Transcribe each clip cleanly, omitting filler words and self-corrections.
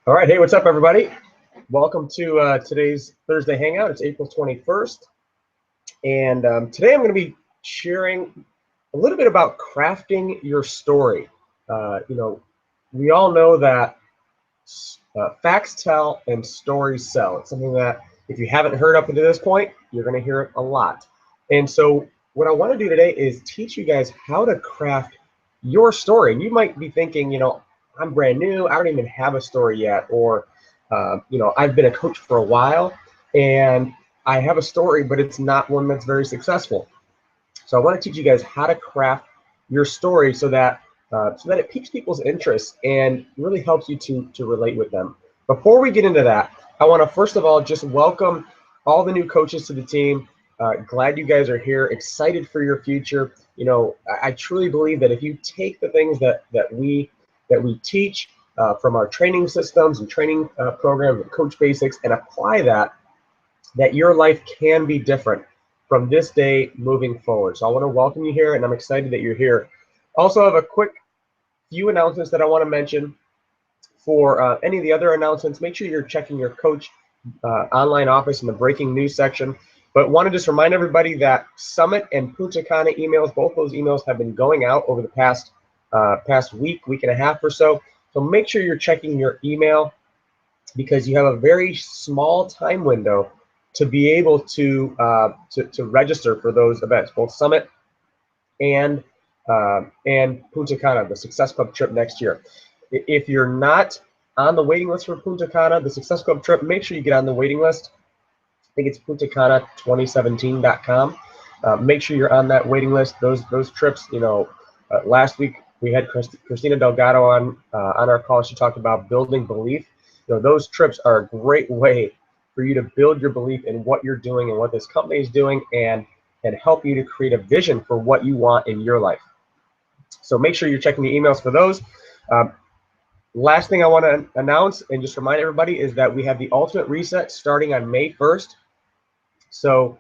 All right, hey, what's up, everybody? Welcome to today's Thursday Hangout. It's April 21st, and today I'm going to be sharing a little bit about crafting your story. You know, we all know that facts tell and stories sell. It's something that if you haven't heard up until this point, you're going to hear it a lot. And so what I want to do today is teach you guys how to craft your story. And you might be thinking, I'm brand new. I don't even have a story yet. Or, I've been a coach for a while and I have a story, but it's not one that's very successful. So I want to teach you guys how to craft your story so that it piques people's interest and really helps you to relate with them. Before we get into that, I want to first of all just welcome all the new coaches to the team. Glad you guys are here. Excited for your future. I truly believe that if you take the things that we teach from our training systems and training programs and Coach Basics and apply that your life can be different from this day moving forward. So I want to welcome you here, and I'm excited that you're here. Also, I have a quick few announcements that I want to mention. For any of the other announcements, make sure you're checking your coach online office in the breaking news section. But want to just remind everybody that Summit and Punta Cana emails, both those emails have been going out over the past week and a half or so. So make sure you're checking your email because you have a very small time window to be able to register for those events, both Summit and Punta Cana, the Success Club trip next year. If you're not on the waiting list for Punta Cana, the Success Club trip, make sure you get on the waiting list. I think it's puntacana2017.com. Make sure you're on that waiting list. Those trips, last week we had Christina Delgado on our call. She talked about building belief. Those trips are a great way for you to build your belief in what you're doing and what this company is doing and help you to create a vision for what you want in your life. So make sure you're checking the emails for those. Last thing I want to announce and just remind everybody is that we have the Ultimate Reset starting on May 1st. So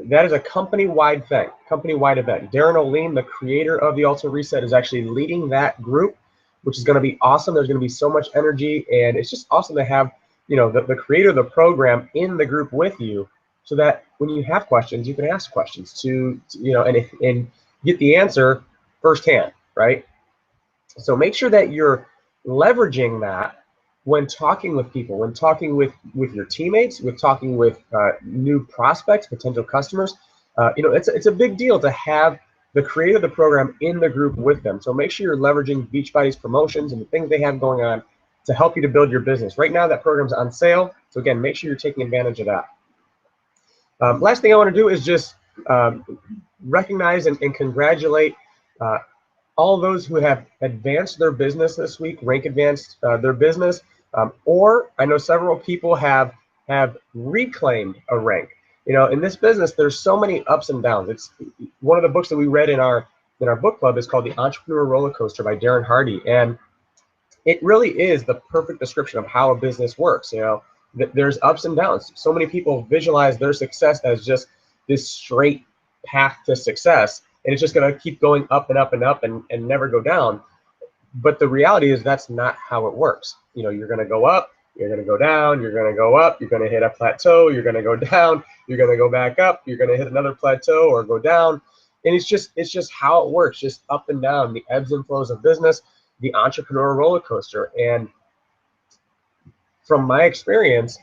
that is a company-wide thing, company-wide event. Darren O'Lean, the creator of the Ultimate Reset, is actually leading that group, which is going to be awesome. There's going to be so much energy, and it's just awesome to have the creator of the program in the group with you, so that when you have questions, you can ask questions and get the answer firsthand, right? So make sure that you're leveraging that when talking with people, when talking with your teammates, with talking with new prospects, potential customers. It's a big deal to have the creator of the program in the group with them. So make sure you're leveraging Beachbody's promotions and the things they have going on to help you to build your business. Right now, that program's on sale. So again, make sure you're taking advantage of that. Last thing I want to do is just recognize and congratulate all those who have advanced their business this week, rank advanced their business, or I know several people have reclaimed a rank. In this business, there's so many ups and downs. It's one of the books that we read in our book club is called The Entrepreneur Roller Coaster by Darren Hardy, and it really is the perfect description of how a business works. There's ups and downs. So many people visualize their success as just this straight path to success, and it's just going to keep going up and up and up and never go down. But the reality is that's not how it works. You're going to go up, you're going to go down, you're going to go up, you're going to hit a plateau, you're going to go down, you're going to go back up, you're going to hit another plateau or go down. And it's just how it works, just up and down, the ebbs and flows of business, the entrepreneur roller coaster. And from my experience,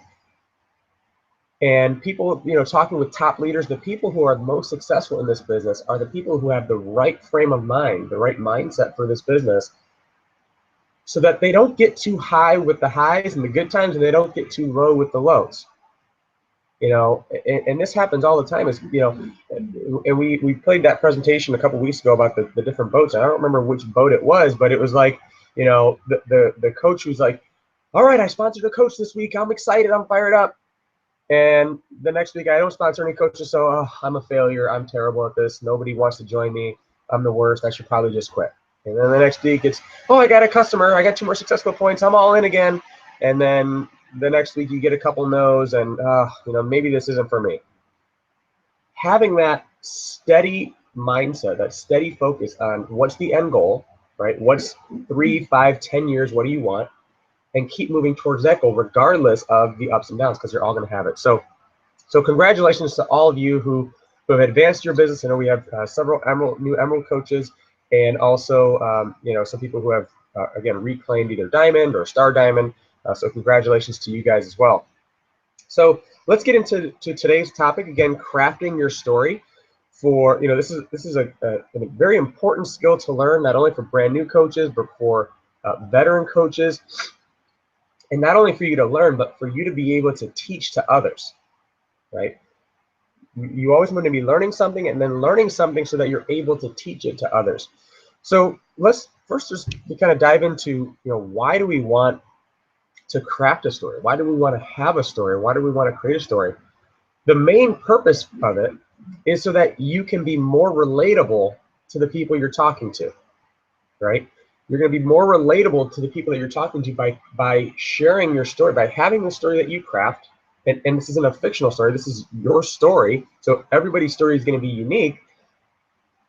and people, talking with top leaders, the people who are most successful in this business are the people who have the right frame of mind, the right mindset for this business, so that they don't get too high with the highs and the good times, and they don't get too low with the lows. And this happens all the time. And we played that presentation a couple weeks ago about the different boats. And I don't remember which boat it was, but it was like, the coach was like, all right, I sponsored a coach this week. I'm excited. I'm fired up. And the next week, I don't sponsor any coaches, so I'm a failure. I'm terrible at this. Nobody wants to join me. I'm the worst. I should probably just quit. And then the next week, it's, I got a customer. I got 2 more successful points. I'm all in again. And then the next week, you get a couple no's, and maybe this isn't for me. Having that steady mindset, that steady focus on what's the end goal, right? What's 3, 5, 10 years? What do you want? and keep moving towards that goal regardless of the ups and downs, because you're all going to have it. So congratulations to all of you who have advanced your business. I know we have several new Emerald coaches, and also some people who have again reclaimed either Diamond or Star Diamond. So congratulations to you guys as well. So let's get into today's topic again: crafting your story. For this is a very important skill to learn, not only for brand new coaches but for veteran coaches, and not only for you to learn, but for you to be able to teach to others. Right? You always want to be learning something and then learning something so that you're able to teach it to others. So let's first just kind of dive into why do we want to craft a story? Why do we want to have a story? Why do we want to create a story? The main purpose of it is so that you can be more relatable to the people you're talking to, right? You're going to be more relatable to the people that you're talking to by sharing your story, by having the story that you craft. And this isn't a fictional story, this is your story. So everybody's story is going to be unique,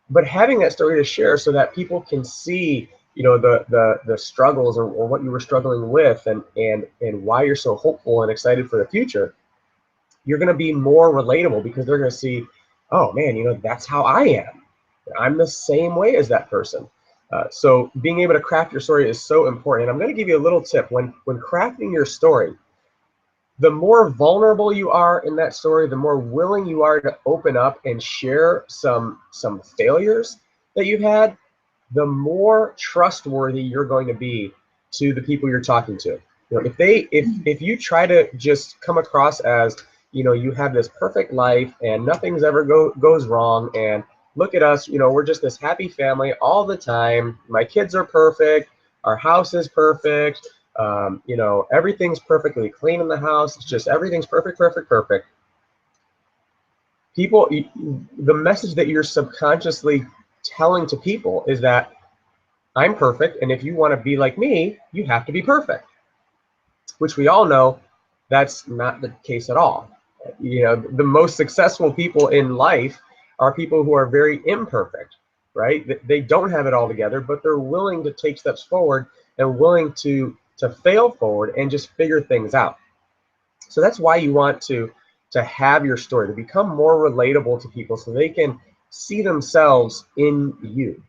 but having that story to share so that people can see the struggles or what you were struggling with and why you're so hopeful and excited for the future, you're going to be more relatable, because they're going to see, oh man, that's how I am. I'm the same way as that person. So being able to craft your story is so important. And I'm going to give you a little tip. When crafting your story, the more vulnerable you are in that story, the more willing you are to open up and share some failures that you've had, the more trustworthy you're going to be to the people you're talking to. If you try to just come across as you have this perfect life and nothing's ever goes wrong, and look at us, we're just this happy family all the time. My kids are perfect. Our house is perfect. Everything's perfectly clean in the house. It's just everything's perfect, perfect, perfect. People, the message that you're subconsciously telling to people is that I'm perfect, and if you want to be like me, you have to be perfect, which we all know that's not the case at all. The most successful people in life are people who are very imperfect, right? They don't have it all together, but they're willing to take steps forward and willing to fail forward and just figure things out. So that's why you want to have your story, to become more relatable to people so they can see themselves in you.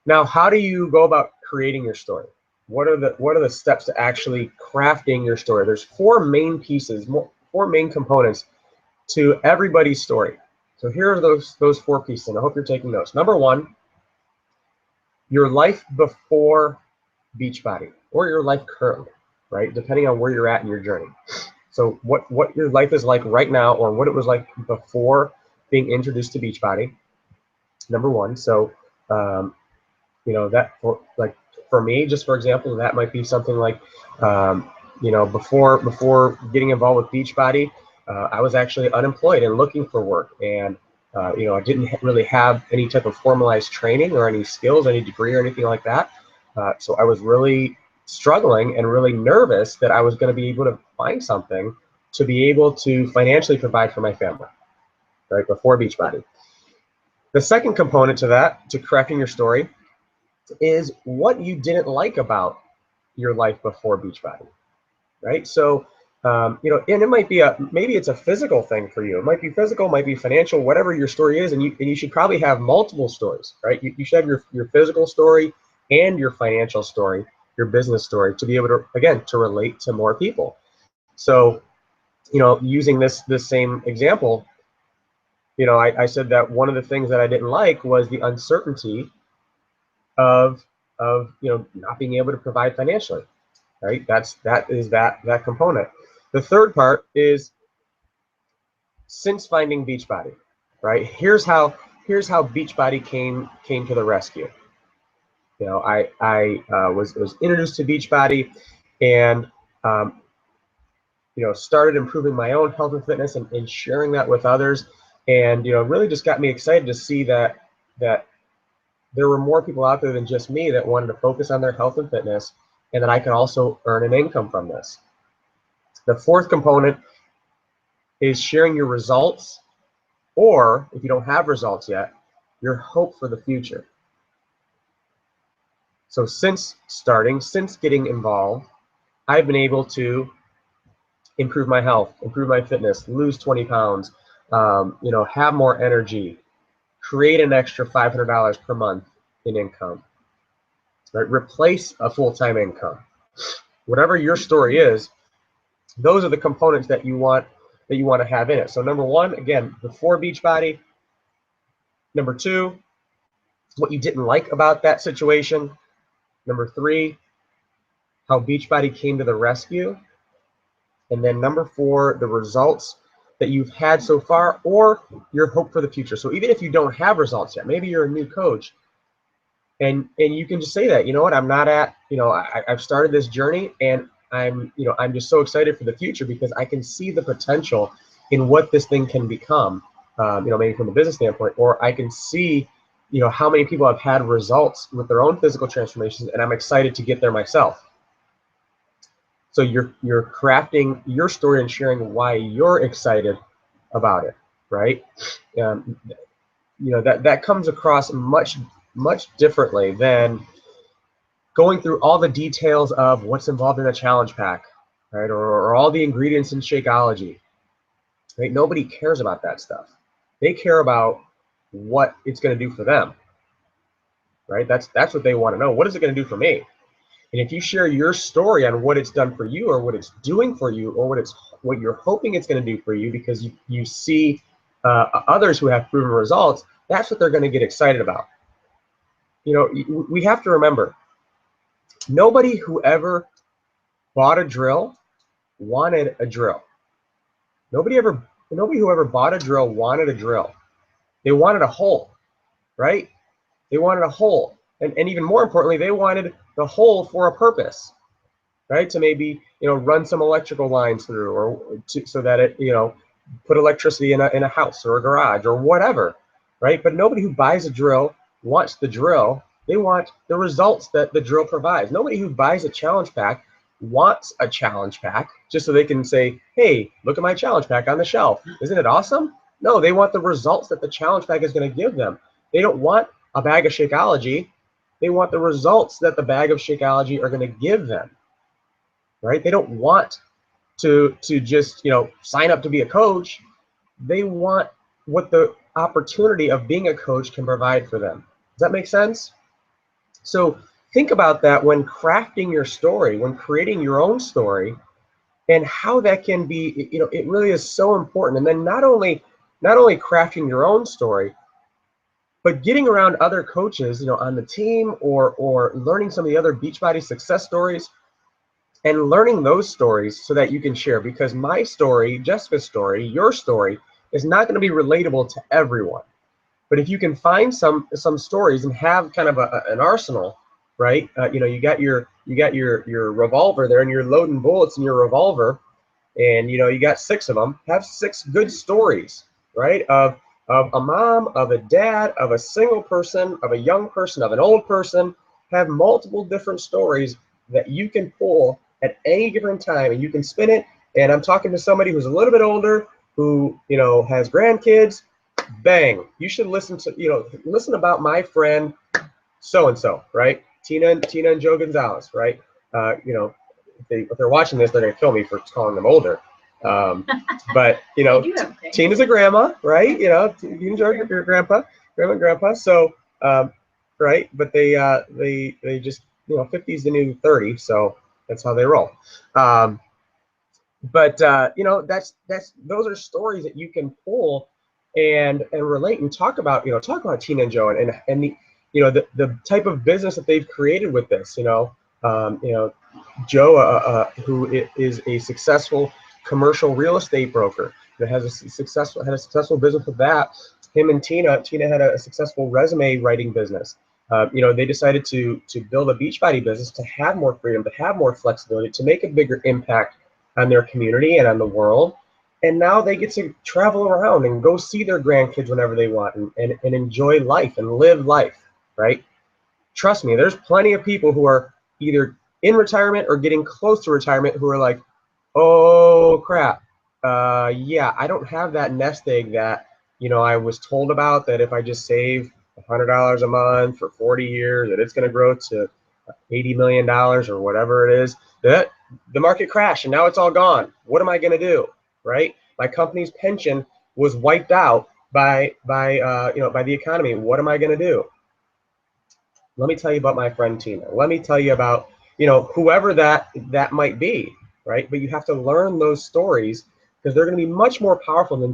Now, how do you go about creating your story? What are the steps to actually crafting your story? There's four main pieces, four main components to everybody's story. So here are those four pieces, and I hope you're taking notes. Number one, your life before Beachbody, or your life currently, right? Depending on where you're at in your journey. So what your life is like right now, or what it was like before being introduced to Beachbody. Number one. So that for me, just for example, that might be something like before getting involved with Beachbody, I was actually unemployed and looking for work, and I didn't really have any type of formalized training or any skills, any degree or anything like that. So I was really struggling and really nervous that I was going to be able to find something to be able to financially provide for my family, right, before Beachbody. The second component to that, to crafting your story, is what you didn't like about your life before Beachbody, right? So, and it might be maybe it's a physical thing for you. It might be physical, might be financial, whatever your story is, and you should probably have multiple stories, right? You should have your physical story and your financial story, your business story, to be able to, again, to relate to more people. So, using this same example, I said that one of the things that I didn't like was the uncertainty of not being able to provide financially, right? That is that component. The third part is, since finding Beachbody, right? Here's how Beachbody came to the rescue. I was introduced to Beachbody, and started improving my own health and fitness and sharing that with others, and really just got me excited to see that there were more people out there than just me that wanted to focus on their health and fitness, and that I could also earn an income from this. The fourth component is sharing your results, or if you don't have results yet, your hope for the future. So since getting involved, I've been able to improve my health, improve my fitness, lose 20 pounds, have more energy, create an extra $500 per month in income, right? Replace a full-time income. Whatever your story is, those are the components that you want to have in it. So number one, again, before Beachbody. Number two, what you didn't like about that situation. Number three, how Beachbody came to the rescue. And then number four, the results that you've had so far or your hope for the future. So even if you don't have results yet, maybe you're a new coach, and you can just say that, you know what, I'm not at, I've started this journey, and I'm just so excited for the future because I can see the potential in what this thing can become, maybe from a business standpoint, or I can see, how many people have had results with their own physical transformations, and I'm excited to get there myself. So you're crafting your story and sharing why you're excited about it, right? That comes across much differently than going through all the details of what's involved in a challenge pack, right? Or all the ingredients in Shakeology, right? Nobody cares about that stuff. They care about what it's going to do for them, right? That's what they want to know. What is it going to do for me? And if you share your story on what it's done for you, or what it's doing for you, or what you're hoping it's going to do for you, because you see others who have proven results, that's what they're going to get excited about. We have to remember, nobody who ever bought a drill wanted a drill. Nobody who ever bought a drill wanted a drill. They wanted a hole, right? They wanted a hole. And even more importantly, they wanted the hole for a purpose, right? To maybe, run some electrical lines through, or so that it, put electricity in a house or a garage or whatever, right? But nobody who buys a drill wants the drill. They want the results that the drill provides. Nobody who buys a challenge pack wants a challenge pack just so they can say, hey, look at my challenge pack on the shelf. Isn't it awesome? No, they want the results that the challenge pack is going to give them. They don't want a bag of Shakeology. They want the results that the bag of Shakeology are going to give them, right? They don't want to just, sign up to be a coach. They want what the opportunity of being a coach can provide for them. Does that make sense? So think about that when crafting your story, when creating your own story, and how that can be, it really is so important. And then not only crafting your own story, but getting around other coaches, on the team, or learning some of the other Beachbody success stories, and learning those stories so that you can share. Because my story, Jessica's story, your story is not going to be relatable to everyone. But if you can find some stories and have kind of an arsenal, right? You got your revolver there, and you're loading bullets in your revolver, and you got 6 of them. Have 6 good stories, right? Of a mom, of a dad, of a single person, of a young person, of an old person. Have multiple different stories that you can pull at any given time, and you can spin it. And I'm talking to somebody who's a little bit older, who has grandkids. Bang! You should listen about my friend so and so, right? Tina and Joe Gonzalez, right? If they're watching this, they're gonna kill me for calling them older. But Tina's a grandma, right? You enjoy your grandma and grandpa. So right, but they just 50 is the new 30, so that's how they roll. But that's those are stories that you can pull and relate and talk about Tina and Joe, and the type of business that they've created with this. Joe, who is a successful commercial real estate broker that had a successful business with that. Him and Tina had a successful resume writing business. They decided to build a Beachbody business to have more freedom, to have more flexibility, to make a bigger impact on their community and on the world. And now they get to travel around and go see their grandkids whenever they want, and enjoy life and live life, right? Trust me, there's plenty of people who are either in retirement or getting close to retirement who are like, oh crap, yeah, I don't have that nest egg that I was told about, that if I just save $100 a month for 40 years, that it's going to grow to $80 million or whatever it is, that the market crashed and now it's all gone. What am I going to do, right? My company's pension was wiped out by the economy. What am I going to do? Let me tell you about my friend Tina. Let me tell you about, whoever that might be, right? But you have to learn those stories because they're going to be much more powerful than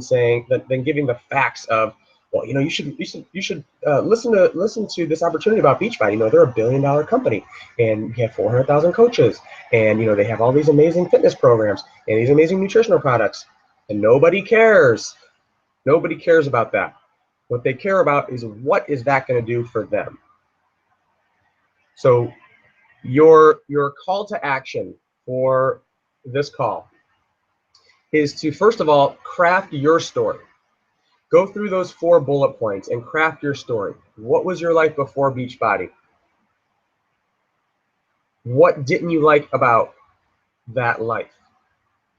than giving the facts of, well, you should listen to this opportunity about Beachbody. They're $1 billion company, and you have 400,000 coaches, and they have all these amazing fitness programs and these amazing nutritional products, and nobody cares. Nobody cares about that. What they care about is what is that going to do for them. So your call to action for this call is to, first of all, craft your story. Go through those 4 bullet points and craft your story. What was your life before Beachbody? What didn't you like about that life?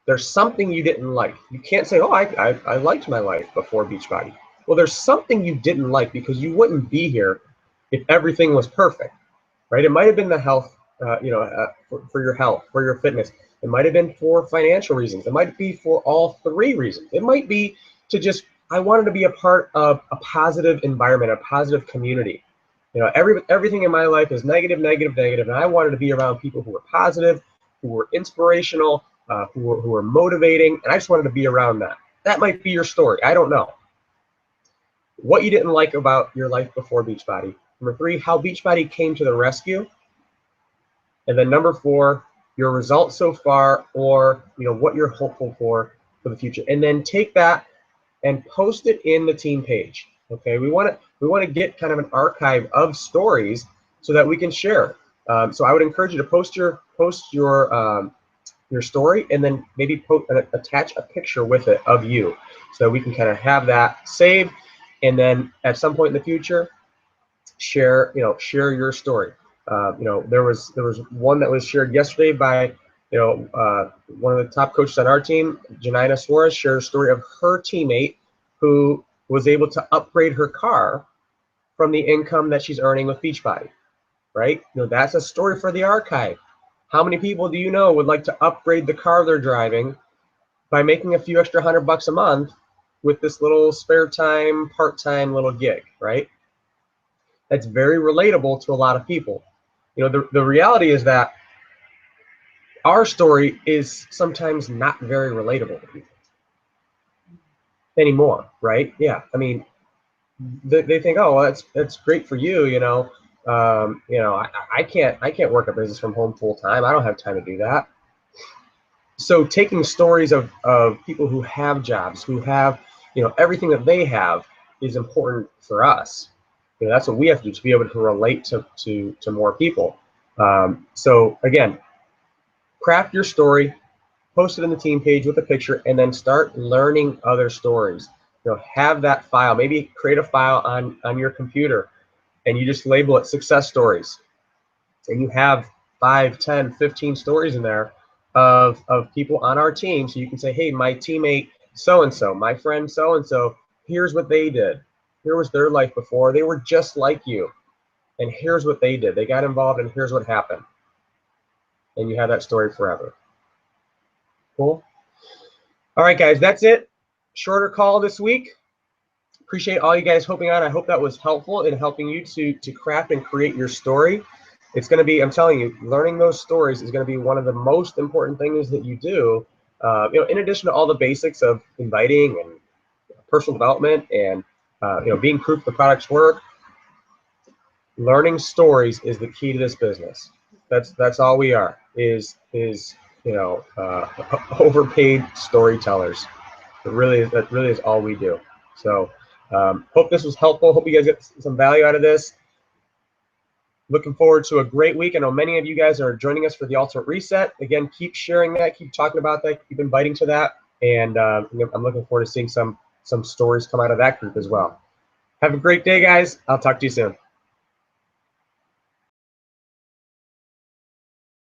There's something you didn't like. You can't say, oh, I liked my life before Beachbody. Well, there's something you didn't like because you wouldn't be here if everything was perfect, right? It might have been the health, for your health, for your fitness. It might have been for financial reasons. It might be for all 3 reasons. It might be to just, I wanted to be a part of a positive environment, a positive community. Everything in my life is negative, negative, negative, and I wanted to be around people who were positive, who were inspirational, who were motivating, and I just wanted to be around that. That might be your story. I don't know. What you didn't like about your life before Beachbody. Number 3, how Beachbody came to the rescue. And then number 4, your results so far, or what you're hopeful for the future. And then take that and post it in the team page. Okay, we want to get kind of an archive of stories so that we can share. So I would encourage you to post your story, and then maybe attach a picture with it of you, so that we can kind of have that saved, and then at some point in the future, share your story. There was one that was shared yesterday by one of the top coaches on our team, Janina Suarez, shared a story of her teammate who was able to upgrade her car from the income that she's earning with Beachbody, right? That's a story for the archive. How many people do you know would like to upgrade the car they're driving by making a few extra $100 a month with this little spare time, part-time little gig, right? That's very relatable to a lot of people. The reality is that our story is sometimes not very relatable to people anymore, right? Yeah, I mean, they think, oh, well, that's great for you, I can't work a business from home full time. I don't have time to do that. So taking stories of people who have jobs, who have everything that they have, is important for us. That's what we have to do to be able to relate to more people. So again, craft your story, post it in the team page with a picture, and then start learning other stories. Have that file. Maybe create a file on your computer, and you just label it success stories. And you have 5, 10, 15 stories in there of people on our team. So you can say, hey, my teammate so-and-so, my friend so-and-so, here's what they did. Here was their life before. They were just like you. And here's what they did. They got involved, and here's what happened. And you have that story forever. Cool. All right, guys, that's it. Shorter call this week. Appreciate all you guys hopping on. I hope that was helpful in helping you to craft and create your story. It's going to be, I'm telling you, learning those stories is going to be one of the most important things that you do. In addition to all the basics of inviting and personal development and being proof the products work, learning stories is the key to this business. That's all we are. Is overpaid storytellers. That really is all we do. So hope this was helpful. Hope you guys get some value out of this. Looking forward to a great week. I know many of you guys are joining us for the Ultimate Reset. Again, keep sharing that, keep talking about that, keep inviting to that, and I'm looking forward to seeing some stories come out of that group as well. Have a great day, guys. I'll talk to you soon.